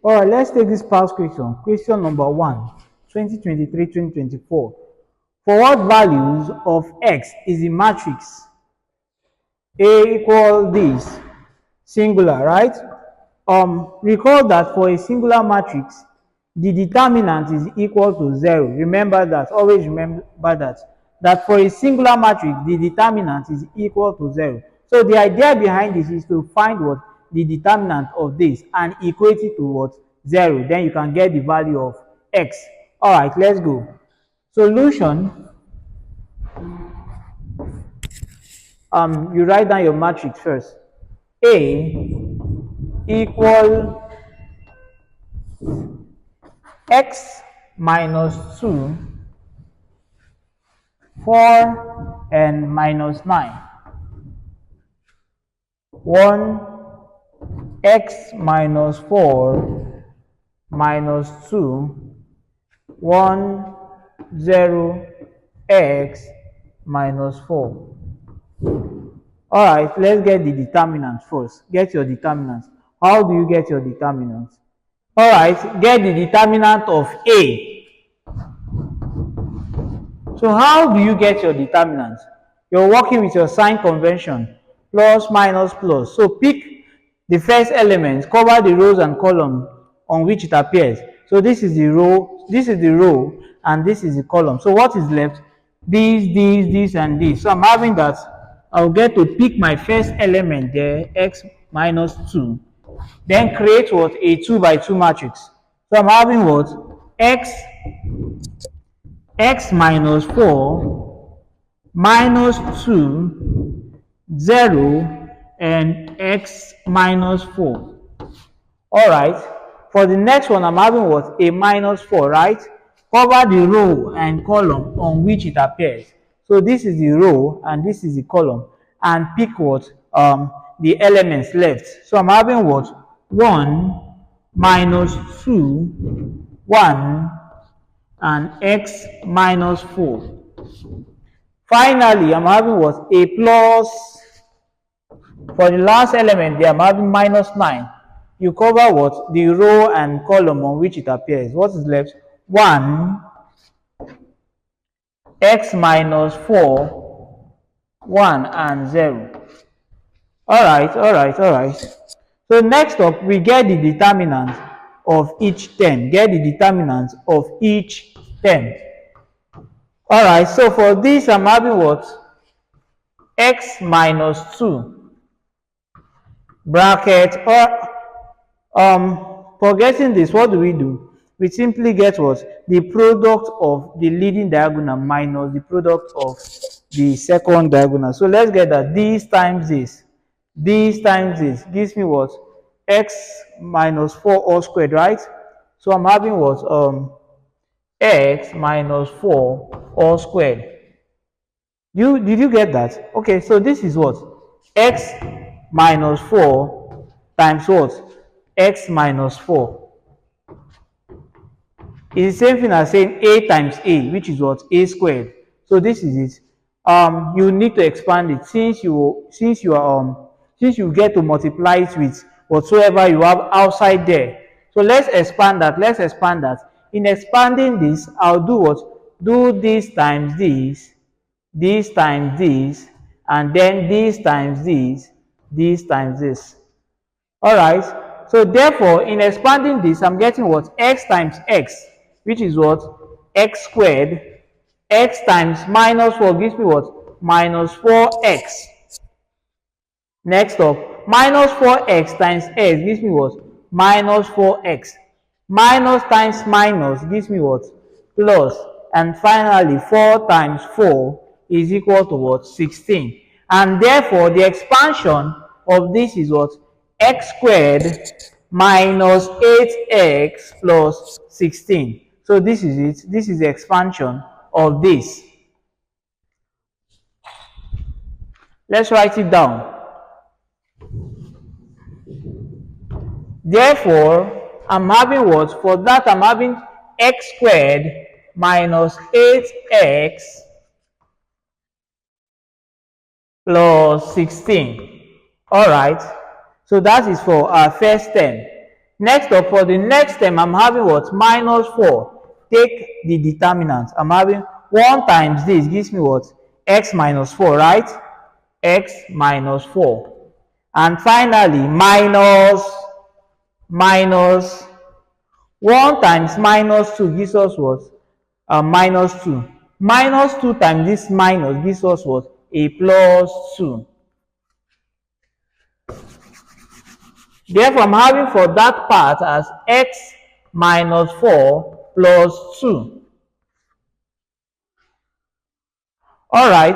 All right, let's take this past question. Question number 1, 2023-2024. For what values of x is the matrix A equal this, singular, right? Recall that for a singular matrix, the determinant is equal to 0. Remember that, always remember that for a singular matrix, the determinant is equal to 0. So the idea behind this is to find what the determinant of this and equate it to what 0. Then you can get the value of x. All right, let's go. Solution. You write down your matrix first. A equal x minus 2, 4, and minus 9. 1, x minus 4, minus 2, 1, 0, x minus 4. Alright, let's get the determinant first. Get your determinant. How do you get your determinant? Alright, get the determinant of A. So how do you get your determinant? You're working with your sign convention, plus, minus, plus. So pick the first element, cover the rows and columns on which it appears. So this is the row, and this is the column. So what is left? This, and this. So I'm having that. I'll get to pick my first element there, x minus 2. Then create what? A 2 by 2 matrix. So I'm having what? X minus 4 minus 2, 0, and x minus 4. Alright, for the next one, I'm having what? A minus 4, right? Cover the row and column on which it appears. So this is the row and this is the column. And pick what? The elements left. So I'm having what? 1 minus 2, 1, and x minus 4. Finally, I'm having what? A plus. For the last element there, I'm having minus 9. You cover what? The row and column on which it appears. What is left? 1, x minus 4, 1, and 0. Alright. So next up, we get the determinant of each term. Get the determinant of each term. Alright, so for this, I'm having what? X minus 2 bracket, or forgetting this, what do? We simply get what? The product of the leading diagonal minus the product of the second diagonal. So let's get that. This times this gives me what? X minus 4 all squared, right? So I'm having what? X minus 4 all squared. Did you get that? Okay, so this is what? X minus 4 times what? X minus 4. It's the same thing as saying A times A, which is what? A squared. So this is it. You need to expand it since you get to multiply it with whatsoever you have outside there. So let's expand that. In expanding this, I'll do what? Do this times this times this, and then this times this times this. Alright, so therefore, in expanding this, I'm getting what? X times x, which is what? X squared. X times minus 4 gives me what? Minus 4x. Next up, minus 4x times x gives me what? Minus 4x. Minus times minus gives me what? Plus. And finally, 4 times 4 is equal to what? 16. And therefore, the expansion of this is what? X squared minus 8x plus 16. So this is it. This is the expansion of this. Let's write it down. Therefore, I'm having what? For that, I'm having x squared minus 8x plus 16. Alright, so that is for our first term. Next up, for the next term, I'm having what? Minus 4. Take the determinant. I'm having 1 times this gives me what? X minus 4, right? X minus 4. And finally, minus 1 times minus 2 gives us what? Minus 2. Minus 2 times this minus gives us what? A plus 2. Therefore, I'm having for that part as x minus 4 plus 2. Alright,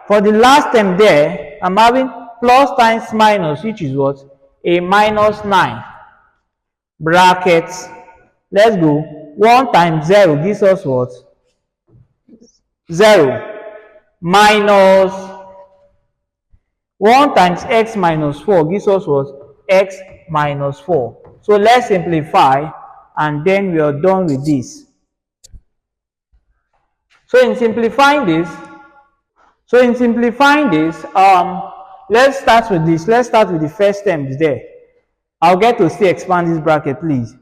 for the last term there, I'm having plus times minus, which is what? A minus 9. Brackets. Let's go. 1 times 0 gives us what? 0. Minus 1 times x minus 4 gives us what? X minus 4. So let's simplify and then we are done with this. So in simplifying this, let's start with this. Let's start with the first terms there. I'll get to say expand this bracket, please.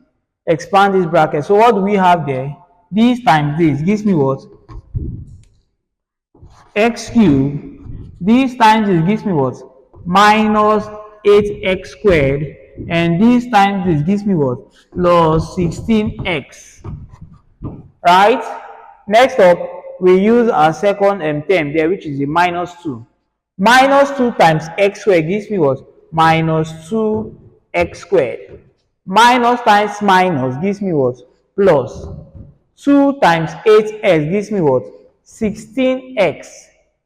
Expand this bracket. So what do we have there? This times this gives me what? X cubed. This times this gives me what? Minus 8x squared. And this times this gives me what? Plus 16x. Right? Next up, we use our second term there, which is a minus 2. Minus 2 times x squared gives me what? Minus 2x squared. Minus times minus gives me what? Plus. 2 times 8x gives me what? 16x.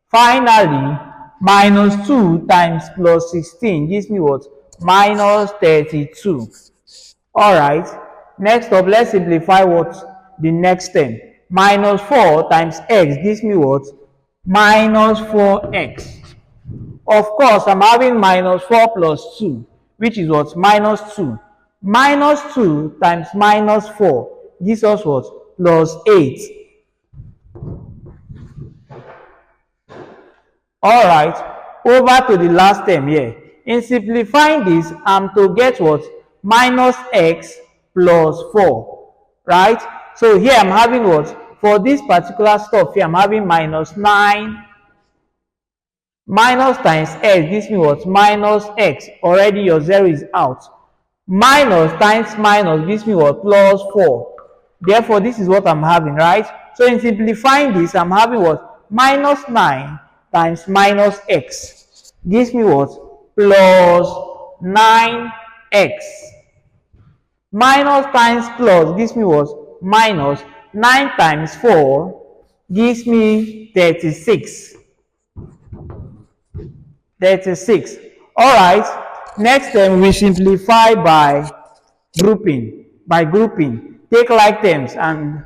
Finally, minus 2 times plus 16 gives me what? Minus 32. Alright, next up, let's simplify what? The next term. Minus 4 times x gives me what? Minus 4x. Of course, I'm having minus 4 plus 2, which is what? Minus 2. Minus 2 times minus 4 gives us what? Plus 8. Alright, over to the last term here. In simplifying this, I'm to get what? Minus x plus 4. Right? So here I'm having what? For this particular stuff here, I'm having minus 9. Minus times x gives me what? Minus x. Already your 0 is out. Minus times minus gives me what? Plus 4. Therefore, this is what I'm having, right? So in simplifying this, I'm having what? Minus 9 times minus x gives me what? Plus 9x. Minus times plus gives me what? Minus 9 times 4 gives me 36. 36. Alright, next time we simplify by grouping. Take like terms and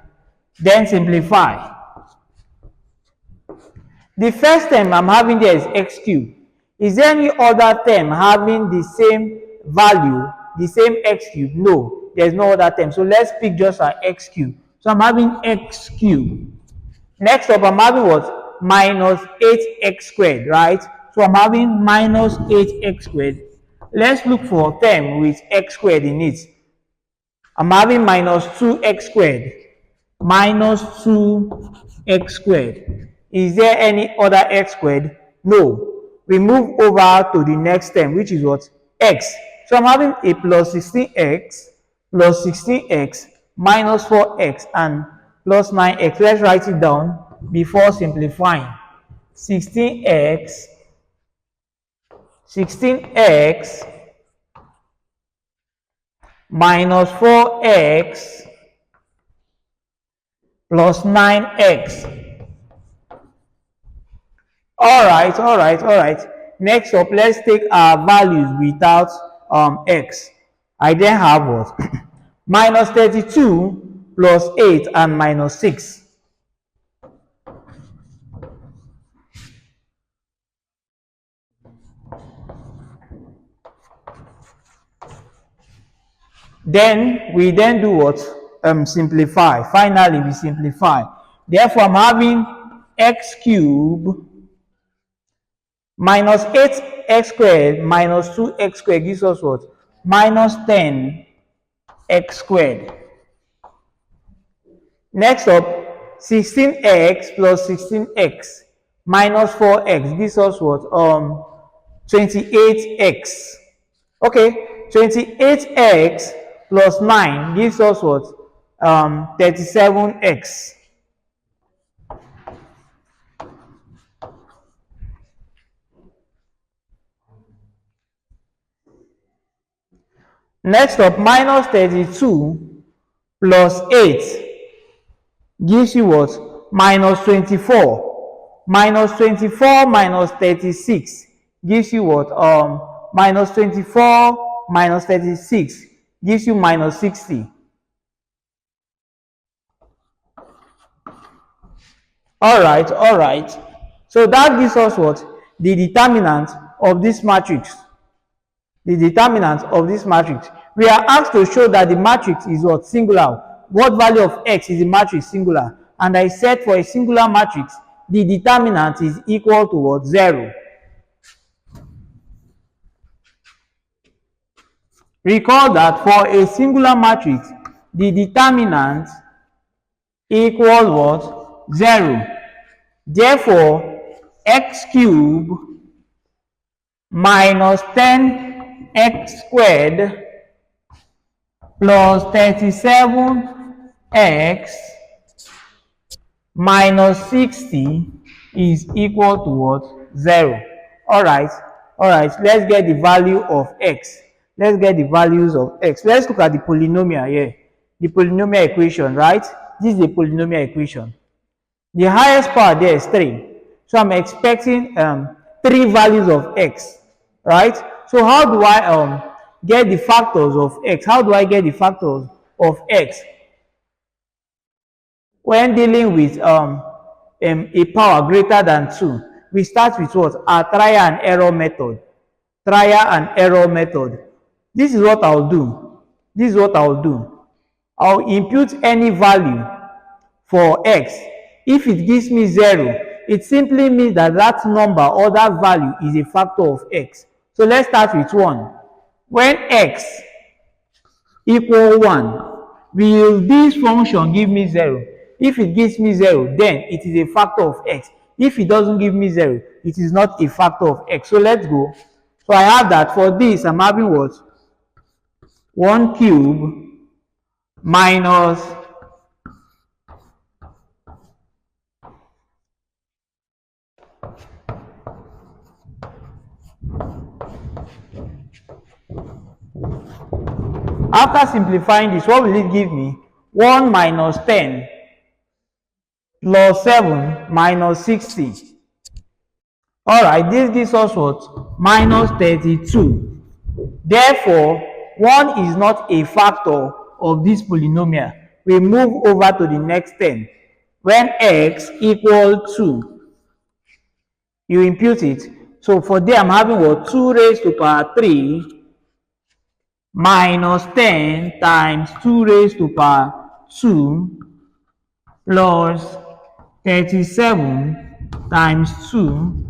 then simplify. The first term I'm having there is x cubed. Is there any other term having the same value, the same x cubed? No, there's no other term. So let's pick just our x cubed. So I'm having x cubed. Next up, I'm having what? Minus 8x squared, right? So I'm having minus 8x squared. Let's look for a term with x squared in it. I'm having minus 2x squared. Minus 2x squared. Is there any other x squared? No. We move over to the next term, which is what? X. So I'm having a plus 16x minus 4x and plus 9x. Let's write it down before simplifying. 16x minus 4x plus 9x. Alright. Next up, let's take our values without x. I then have what? Minus 32 plus 8 and minus 6. Then we do what? Simplify. Finally, we simplify. Therefore, I'm having x cubed minus 8x squared minus 2x squared gives us what? Minus 10 x squared. Next up, 16x plus 16x minus 4x gives us what? 28x. Okay, 28x plus 9 gives us what? 37x. Next up, minus 32 plus 8 gives you what? Minus 24. Minus 24 minus 36 gives you what? Minus 24 minus 36 gives you minus 60. Alright. So that gives us what? The determinant of this matrix. The determinant of this matrix. We are asked to show that the matrix is what? Singular. What value of x is the matrix singular? And I said for a singular matrix, the determinant is equal to what? 0. Recall that for a singular matrix, the determinant equals what? 0. Therefore, x cubed minus 10x squared plus 37x minus 60 is equal to what? 0. Alright, let's get the value of x. Let's get the values of x. Let's look at the polynomial here. The polynomial equation, right? This is the polynomial equation. The highest power there is 3. So I'm expecting 3 values of x, right? So how do I get the factors of x? How do I get the factors of x? When dealing with a power greater than 2, we start with what? A trial and error method. Trial and error method. This is what I'll do. I'll impute any value for x. If it gives me 0, it simply means that that number or that value is a factor of x. So let's start with 1. When x equal 1, will this function give me 0? If it gives me 0, then it is a factor of x. If it doesn't give me 0, it is not a factor of x. So let's go. So I have that for this, I'm having what? 1 cube minus after simplifying this, what will it give me? 1 minus 10 plus 7 minus 60. Alright, this gives us what? Minus 32. Therefore, 1 is not a factor of this polynomial. We move over to the next term. When x equals 2, you impute it. So for there, I'm having what? 2 raised to power 3 minus 10 times 2 raised to power 2 plus 37 times 2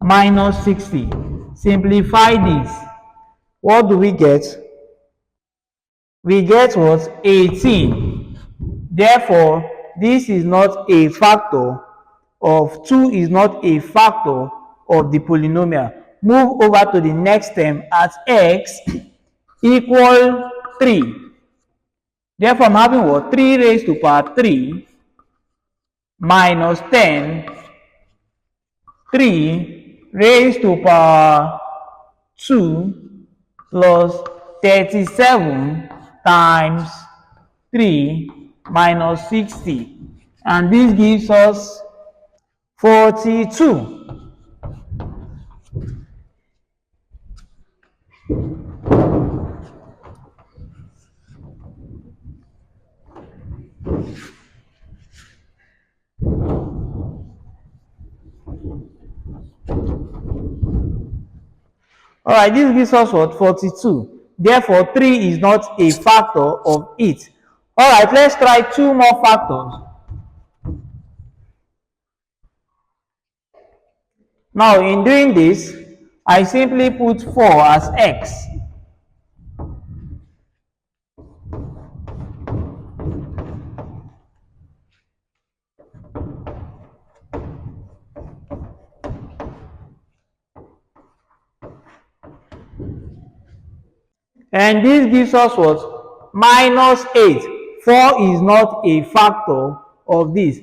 minus 60. Simplify this. What do we get? We get what? 18. Therefore, this is not a factor of 2 is not a factor of the polynomial. Move over to the next term at x equal 3. Therefore, I'm having what? 3 raised to power 3 minus 10, 3 raised to power 2 plus 37 times 3 minus 60. And this gives us 42. Alright, this gives us what? 42. Therefore, 3 is not a factor of it. Alright, let's try 2 more factors. Now, in doing this, I simply put 4 as x. And this gives us what? Minus 8. 4 is not a factor of this.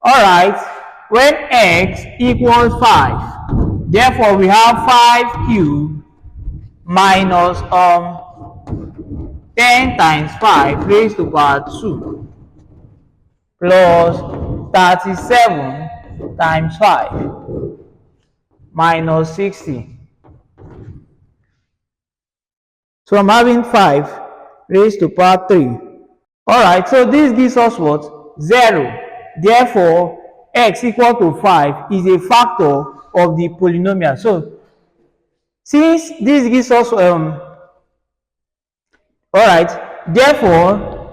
Alright, when x equals 5, therefore we have 5 cubed minus 10 times 5 raised to power 2 plus 37 times 5 minus 60. So I'm having 5 raised to power 3. Alright, so this gives us what? 0. Therefore, x equal to 5 is a factor of the polynomial. So, since this gives us, alright, therefore,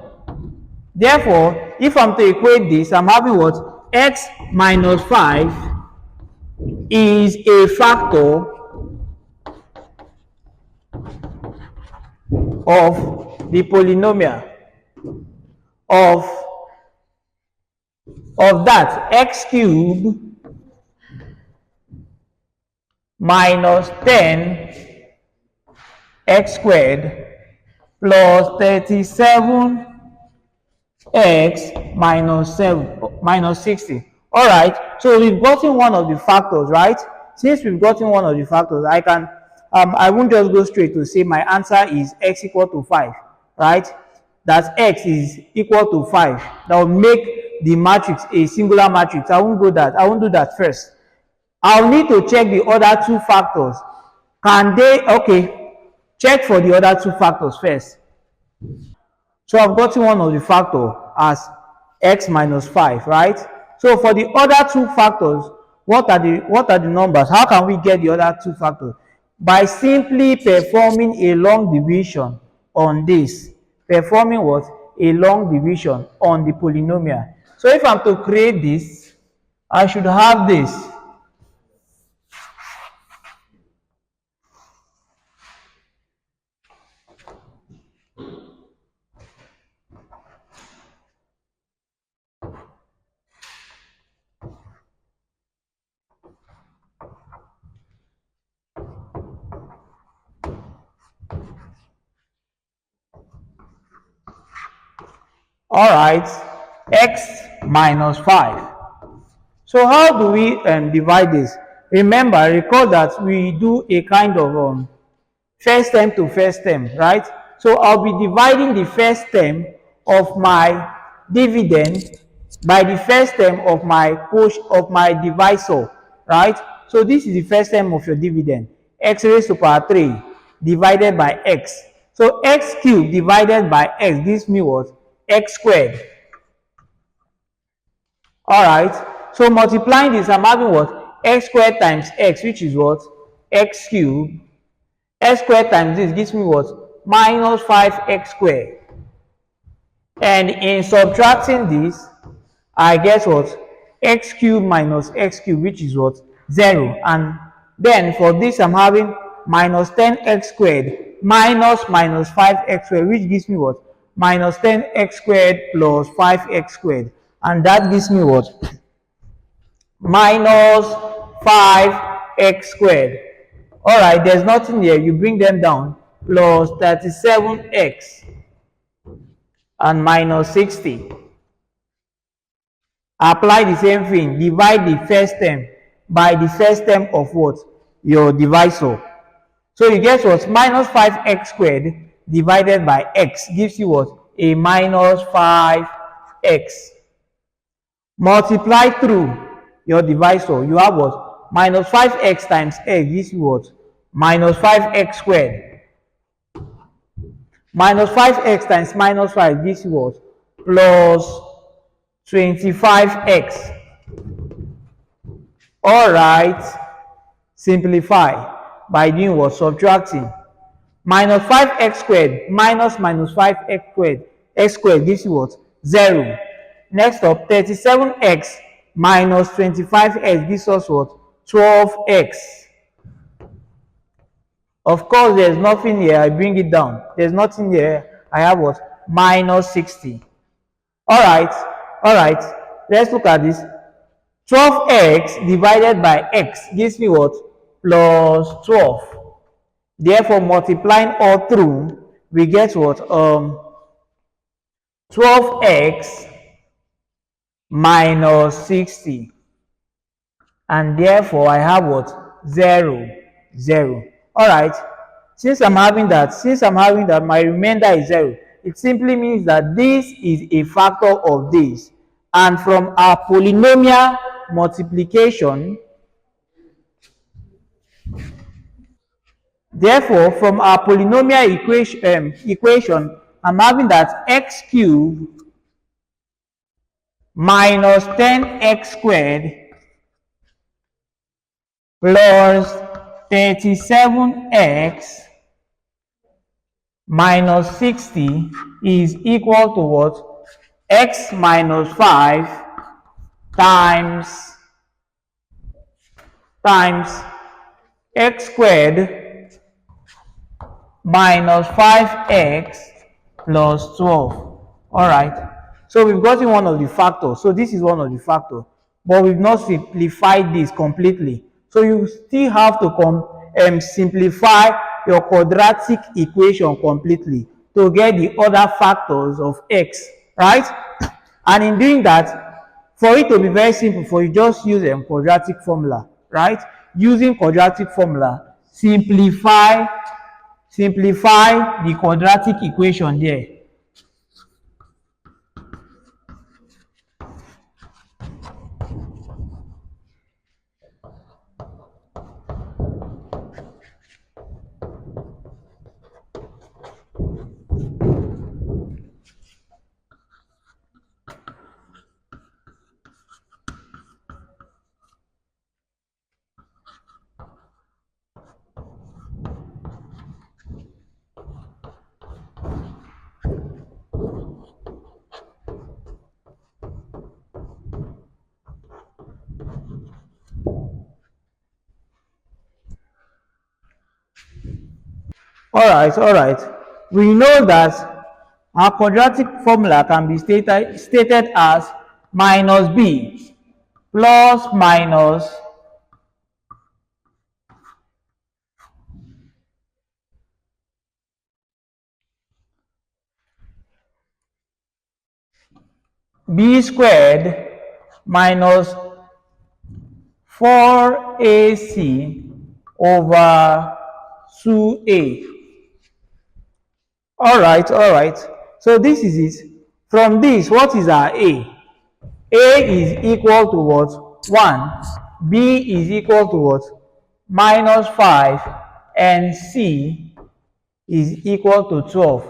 if I'm to equate this, I'm having what? X minus 5 is a factor of the polynomial of that x cubed minus 10 x squared plus 37 x minus 60. All right, so we've gotten one of the factors, right? Since we've gotten one of the factors, I won't just go straight to say my answer is x equal to 5, right? That x is equal to 5. That will make the matrix a singular matrix. I won't do that first. I'll need to check the other two factors. Check for the other two factors first. So I've gotten one of the factor as x minus 5, right? So for the other two factors, what are the numbers? How can we get the other two factors? By simply performing a long division on this. Performing what? A long division on the polynomial. So if I'm to create this, I should have this. All right, x minus 5. So how do we divide this? Recall that we do a kind of first term to first term, right? So I'll be dividing the first term of my dividend by the first term of my divisor, right? So this is the first term of your dividend, x raised to power 3 divided by x. So x cubed divided by x gives me what? X squared. Alright, so multiplying this, I'm having what? X squared times x, which is what? X cubed. X squared times this gives me what? Minus 5x squared. And in subtracting this, I get what? X cubed minus x cubed, which is what? 0. And then for this, I'm having minus 10x squared minus 5x squared, which gives me what? Minus 10x squared plus 5x squared. And that gives me what? Minus 5x squared. Alright, there's nothing here. You bring them down. Plus 37x and minus 60. Apply the same thing. Divide the first term by the first term of what? Your divisor. So you get what? Minus 5x squared divided by x gives you what? A minus 5x. Multiply through your divisor. You have what? Minus 5x times x gives you what? Minus 5x squared. Minus 5x times minus 5 gives you what? Plus 25x. Alright, simplify by doing what? Subtracting. Minus 5x squared minus 5x squared. X squared gives you what? 0. Next up, 37x minus 25x gives us what? 12x. Of course, there's nothing here. I bring it down. There's nothing here. I have what? Minus 60. Alright. Let's look at this. 12x divided by x gives me what? Plus 12. Therefore, multiplying all through, we get what? 12x minus 60. And therefore I have what? 0, 0. Alright. Since I'm having that, my remainder is 0. It simply means that this is a factor of this. And from our polynomial multiplication, therefore, from our polynomial equation, I'm having that x cubed minus 10x squared plus 37x minus 60 is equal to what? X minus 5 times x squared minus 5x plus 12. Alright. So we've gotten one of the factors. So this is one of the factors. But we've not simplified this completely. So you still have to simplify your quadratic equation completely to get the other factors of x. Right? And in doing that, for it to be very simple, for you just use a quadratic formula. Right? Using quadratic formula, simplify the quadratic equation there. Alright. We know that our quadratic formula can be stated as minus b plus minus b squared minus 4ac over 2a. Alright. So this is it. From this, what is our a? A is equal to what? 1. B is equal to what? Minus 5. And C is equal to 12.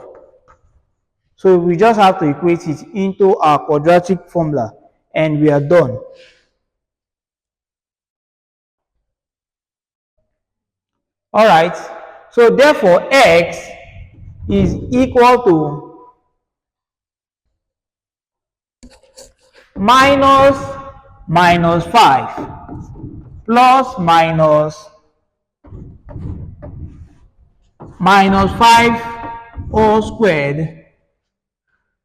So we just have to equate it into our quadratic formula and we are done. Alright. So therefore x is equal to minus 5 plus minus 5 whole squared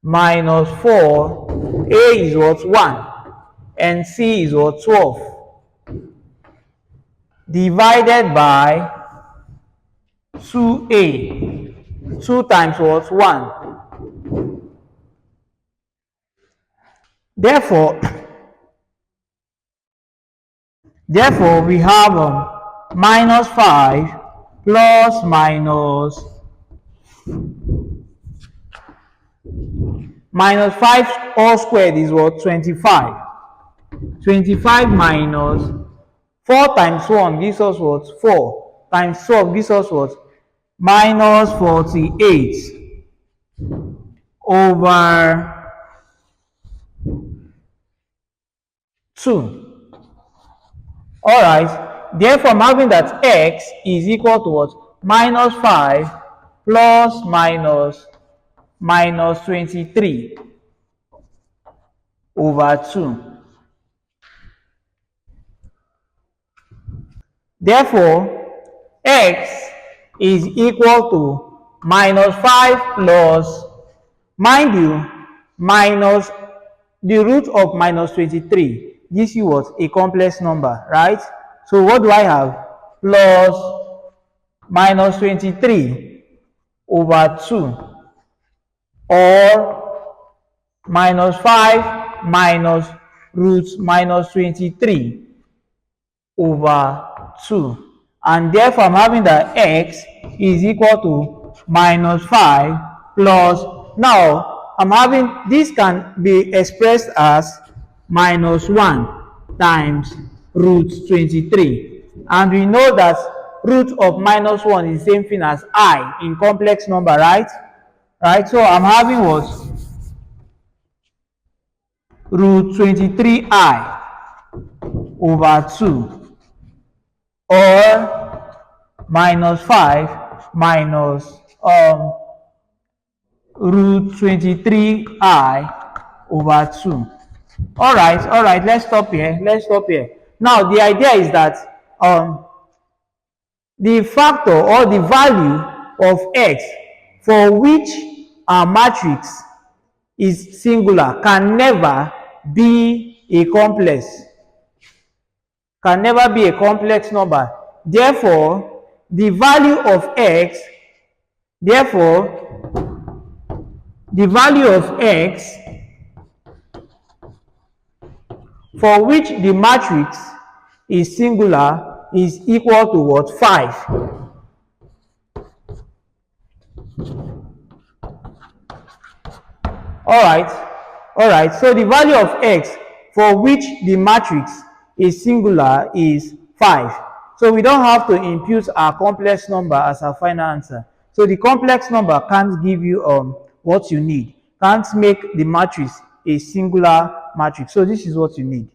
minus 4. A is what? 1 and C is what? 12 divided by 2a. 2 times what? 1. Therefore we have minus 5 plus minus 5 all squared is what? 25. 25 minus 4 times 1 gives us what? 4 times 12 gives us what? Minus 48 over 2. Alright, therefore I'm having that x is equal to what? Minus 5 plus minus 23 over 2. Therefore, x is equal to minus 5 plus, mind you, minus the root of minus 23 gives you what? A complex number, right? So what do I have? Plus minus 23 over 2, or minus 5 minus root minus 23 over 2. And therefore, I'm having that x is equal to minus 5 plus, now I'm having, this can be expressed as minus 1 times root 23. And we know that root of minus 1 is the same thing as I in complex number, right? Right, so I'm having what? Root 23I over 2, or minus 5 minus root 23I over 2. All right, let's stop here. Now, the idea is that the factor or the value of x for which our matrix is singular can never be a complex. Number. Therefore, the value of x for which the matrix is singular is equal to what? 5. Alright, so the value of x for which the matrix is singular is 5. So we don't have to impute our complex number as our final answer. So the complex number can't give you what you need, can't make the matrix a singular matrix. So this is what you need.